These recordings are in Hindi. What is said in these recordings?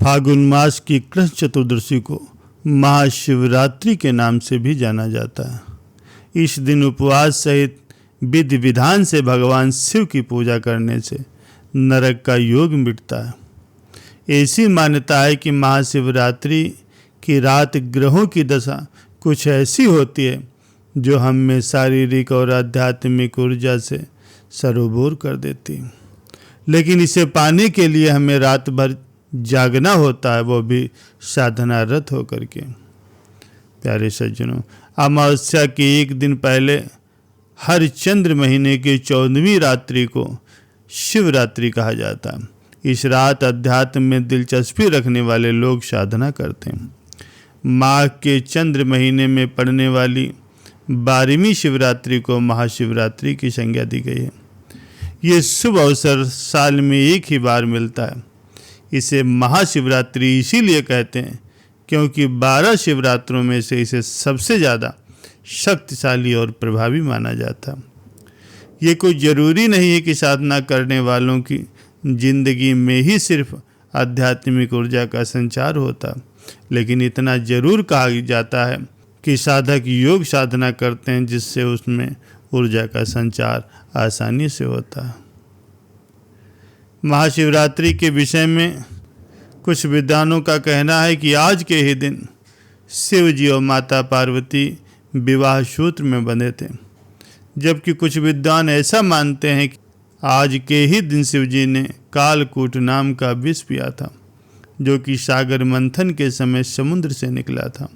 फागुन मास की कृष्ण चतुर्दशी को महाशिवरात्रि के नाम से भी जाना जाता है। इस दिन उपवास सहित विधि विधान से भगवान शिव की पूजा करने से नरक का योग मिटता है। ऐसी मान्यता है कि महाशिवरात्रि की रात ग्रहों की दशा कुछ ऐसी होती है जो हमें शारीरिक और आध्यात्मिक ऊर्जा से सरोबोर कर देती है, लेकिन इसे पाने के लिए हमें रात भर जागना होता है, वो भी साधनारत होकर के। प्यारे सज्जनों, अमावस्या के एक दिन पहले हर चंद्र महीने की 14वीं रात्रि को शिवरात्रि कहा जाता है। इस रात अध्यात्म में दिलचस्पी रखने वाले लोग साधना करते हैं। माघ के चंद्र महीने में पड़ने वाली 12वीं शिवरात्रि को महाशिवरात्रि की संज्ञा दी गई है। ये शुभ अवसर साल में एक ही बार मिलता है। इसे महाशिवरात्रि इसीलिए कहते हैं क्योंकि 12 शिवरात्रों में से इसे सबसे ज़्यादा शक्तिशाली और प्रभावी माना जाता है। ये कोई ज़रूरी नहीं है कि साधना करने वालों की जिंदगी में ही सिर्फ आध्यात्मिक ऊर्जा का संचार होता, लेकिन इतना जरूर कहा जाता है कि साधक योग साधना करते हैं जिससे उसमें ऊर्जा का संचार आसानी से होता है। महाशिवरात्रि के विषय में कुछ विद्वानों का कहना है कि आज के ही दिन शिव जी और माता पार्वती विवाह सूत्र में बंधे थे, जबकि कुछ विद्वान ऐसा मानते हैं कि आज के ही दिन शिव जी ने कालकूट नाम का विष पिया था, जो कि सागर मंथन के समय समुद्र से निकला था।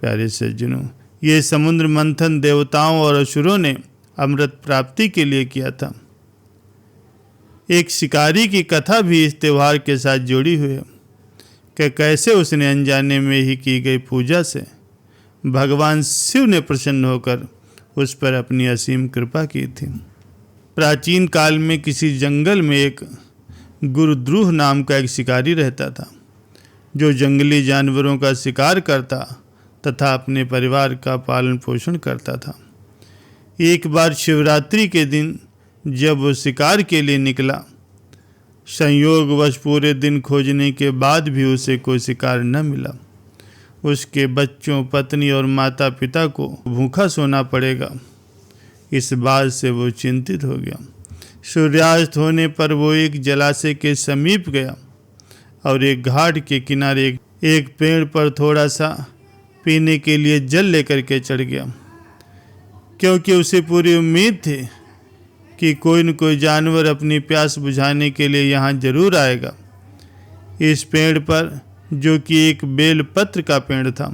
प्यारे सज्जनों, ये समुद्र मंथन देवताओं और असुरों ने अमृत प्राप्ति के लिए किया था। एक शिकारी की कथा भी इस त्यौहार के साथ जुड़ी हुई है कि कैसे उसने अनजाने में ही की गई पूजा से भगवान शिव ने प्रसन्न होकर उस पर अपनी असीम कृपा की थी। प्राचीन काल में किसी जंगल में एक गुरुद्रुह नाम का एक शिकारी रहता था, जो जंगली जानवरों का शिकार करता तथा अपने परिवार का पालन पोषण करता था। एक बार शिवरात्रि के दिन जब वो शिकार के लिए निकला, संयोगवश पूरे दिन खोजने के बाद भी उसे कोई शिकार न मिला। उसके बच्चों, पत्नी और माता पिता को भूखा सोना पड़ेगा, इस बात से वो चिंतित हो गया। सूर्यास्त होने पर वो एक जलाशय के समीप गया और एक घाट के किनारे एक पेड़ पर थोड़ा सा पीने के लिए जल लेकर के चढ़ गया, क्योंकि उसे पूरी उम्मीद थी कि कोई न कोई जानवर अपनी प्यास बुझाने के लिए यहाँ जरूर आएगा। इस पेड़ पर, जो कि एक बेल पत्र का पेड़ था,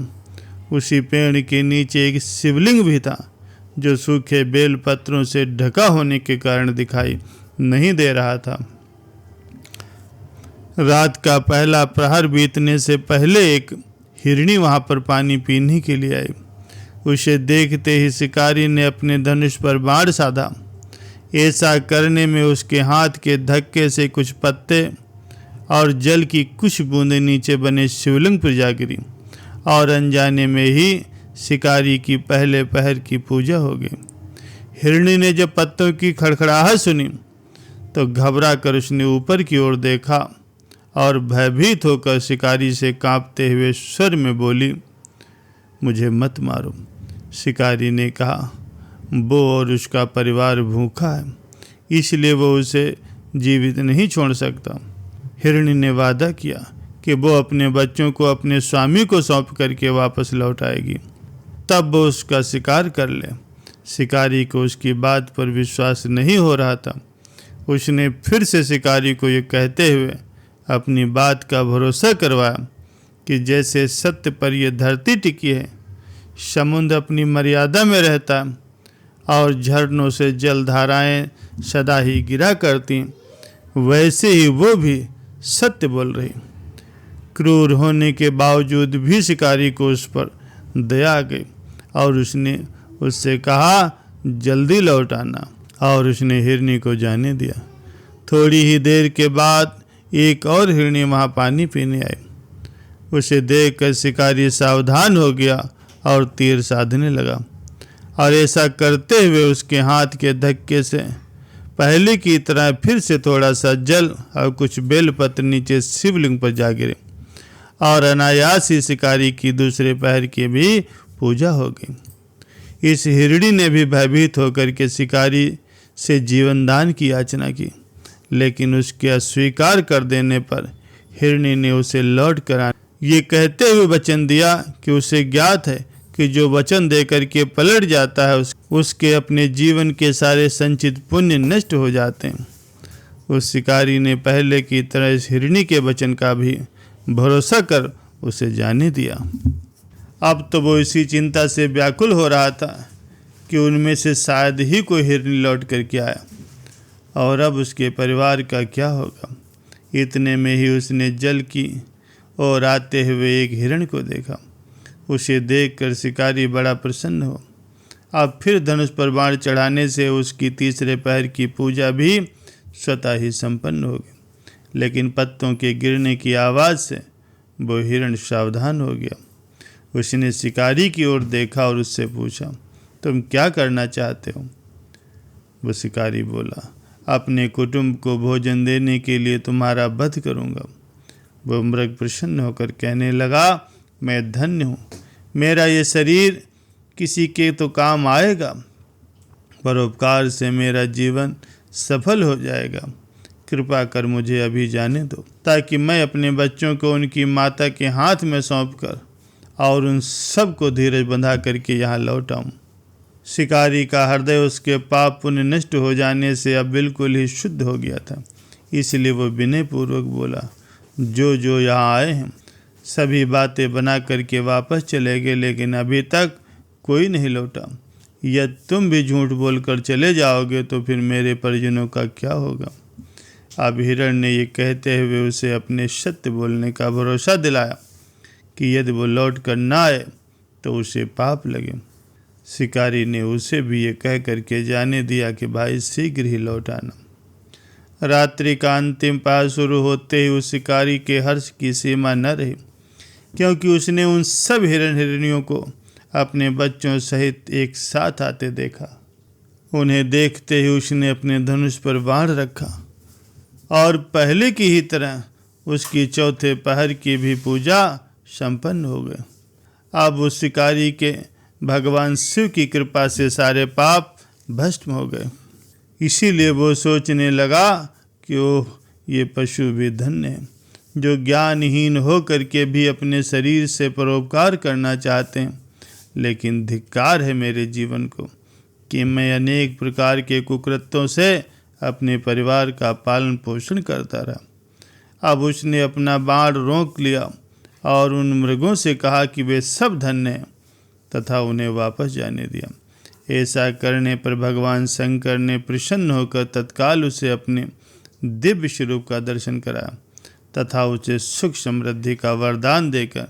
उसी पेड़ के नीचे एक शिवलिंग भी था, जो सूखे बेल पत्रों से ढका होने के कारण दिखाई नहीं दे रहा था। रात का पहला प्रहर बीतने से पहले एक हिरणी वहां पर पानी पीने के लिए आई। उसे देखते ही शिकारी ने अपने धनुष पर बाण साधा। ऐसा करने में उसके हाथ के धक्के से कुछ पत्ते और जल की कुछ बूंदें नीचे बने शिवलिंग पर जा गिरी और अनजाने में ही शिकारी की पहले पहर की पूजा हो गई। हिरणी ने जब पत्तों की खड़खड़ाहट सुनी तो घबरा कर उसने ऊपर की ओर देखा और भयभीत होकर शिकारी से कांपते हुए स्वर में बोली, मुझे मत मारो। शिकारी ने कहा, वो और उसका परिवार भूखा है, इसलिए वो उसे जीवित नहीं छोड़ सकता। हिरणी ने वादा किया कि वो अपने बच्चों को अपने स्वामी को सौंप करके वापस लौट आएगी, तब वो उसका शिकार कर ले। शिकारी को उसकी बात पर विश्वास नहीं हो रहा था। उसने फिर से शिकारी को ये कहते हुए अपनी बात का भरोसा करवाया कि जैसे सत्य पर यह धरती टिकी है, समुद्र अपनी मर्यादा में रहता और झरनों से जलधाराएं सदा ही गिरा करती, वैसे ही वो भी सत्य बोल रही। क्रूर होने के बावजूद भी शिकारी को उस पर दया आ गई और उसने उससे कहा, जल्दी लौट आना, और उसने हिरनी को जाने दिया। थोड़ी ही देर के बाद एक और हिरनी वहाँ पानी पीने आई। उसे देखकर शिकारी सावधान हो गया और तीर साधने लगा, और ऐसा करते हुए उसके हाथ के धक्के से पहले की तरह फिर से थोड़ा सा जल और कुछ बेलपत्र नीचे शिवलिंग पर जा गिरे और अनायास ही शिकारी की दूसरे पैर की भी पूजा हो गई। इस हिरणी ने भी भयभीत होकर के शिकारी से जीवन दान की याचना की, लेकिन उसके अस्वीकार कर देने पर हिरणी ने उसे लौट कर ये कहते हुए वचन दिया कि उसे ज्ञात है कि जो वचन देकर के पलट जाता है उसके अपने जीवन के सारे संचित पुण्य नष्ट हो जाते हैं। उस शिकारी ने पहले की तरह इस हिरणी के वचन का भी भरोसा कर उसे जाने दिया। अब तो वो इसी चिंता से व्याकुल हो रहा था कि उनमें से शायद ही कोई हिरणी लौट कर के आया और अब उसके परिवार का क्या होगा। इतने में ही उसने जल की ओर आते हुए एक हिरण को देखा। उसे देखकर शिकारी बड़ा प्रसन्न हो। अब फिर धनुष पर बाण चढ़ाने से उसकी तीसरे पैर की पूजा भी स्वतः ही संपन्न हो गई, लेकिन पत्तों के गिरने की आवाज़ से वो हिरण सावधान हो गया। उसने शिकारी की ओर देखा और उससे पूछा, तुम क्या करना चाहते हो? वो शिकारी बोला, अपने कुटुंब को भोजन देने के लिए तुम्हारा वध करूँगा। वो मृग प्रसन्न होकर कहने लगा, मैं धन्य हूँ, मेरा ये शरीर किसी के तो काम आएगा, परोपकार से मेरा जीवन सफल हो जाएगा। कृपा कर मुझे अभी जाने दो, ताकि मैं अपने बच्चों को उनकी माता के हाथ में सौंपकर और उन सब को धीरज बंधा करके यहाँ लौट आऊँ। शिकारी का हृदय उसके पाप पुण्य नष्ट हो जाने से अब बिल्कुल ही शुद्ध हो गया था, इसलिए वो विनयपूर्वक बोला, जो यहाँ आए हैं सभी बातें बना करके वापस चले गए, लेकिन अभी तक कोई नहीं लौटा। यदि तुम भी झूठ बोलकर चले जाओगे तो फिर मेरे परिजनों का क्या होगा? अब हिरण ने ये कहते हुए उसे अपने सत्य बोलने का भरोसा दिलाया कि यदि वो लौट कर ना आए तो उसे पाप लगे। शिकारी ने उसे भी ये कह करके जाने दिया कि भाई शीघ्र ही लौट आना। रात्रि का अंतिम पहर शुरू होते ही उस शिकारी के हर्ष की सीमा न रही, क्योंकि उसने उन सब हिरणियों को अपने बच्चों सहित एक साथ आते देखा। उन्हें देखते ही उसने अपने धनुष पर बाण रखा और पहले की ही तरह उसकी चौथे पहर की भी पूजा संपन्न हो गई। अब उस शिकारी के भगवान शिव की कृपा से सारे पाप भस्म हो गए। इसीलिए वो सोचने लगा कि ओह, ये पशु भी धन्य है जो ज्ञानहीन हो करके भी अपने शरीर से परोपकार करना चाहते हैं। लेकिन धिक्कार है मेरे जीवन को कि मैं अनेक प्रकार के कुकृत्यों से अपने परिवार का पालन पोषण करता रहा। अब उसने अपना बाण रोक लिया और उन मृगों से कहा कि वे सब धन्य हैं तथा उन्हें वापस जाने दिया। ऐसा करने पर भगवान शंकर ने प्रसन्न होकर तत्काल उसे अपने दिव्य स्वरूप का दर्शन कराया तथा उसे सुख समृद्धि का वरदान देकर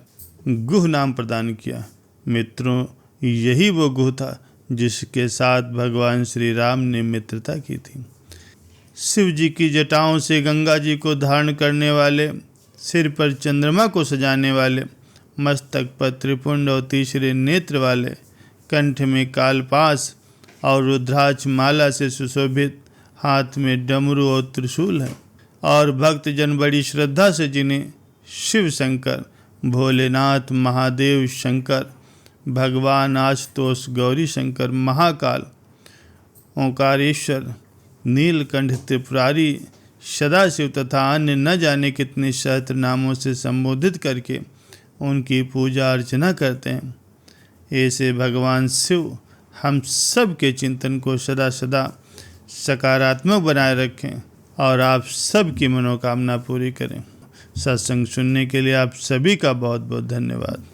गुह नाम प्रदान किया। मित्रों, यही वो गुह था जिसके साथ भगवान श्री राम ने मित्रता की थी। शिव जी की जटाओं से गंगा जी को धारण करने वाले, सिर पर चंद्रमा को सजाने वाले, मस्तक पर त्रिपुंड और तीसरे नेत्र वाले, कंठ में कालपास और रुद्राक्ष माला से सुशोभित, हाथ में डमरू और त्रिशूल है और भक्त जन बड़ी श्रद्धा से जिन्हें शिव शंकर, भोलेनाथ, महादेव शंकर, भगवान आशुतोष, गौरी शंकर, महाकाल, ओंकारेश्वर, नीलकंठ, त्रिपुरारी, सदाशिव तथा अन्य न जाने कितने सहस्त्र नामों से संबोधित करके उनकी पूजा अर्चना करते हैं। ऐसे भगवान शिव हम सब के चिंतन को सदा सदा सकारात्मक बनाए रखें और आप सब की मनोकामना पूरी करें। सत्संग सुनने के लिए आप सभी का बहुत बहुत धन्यवाद।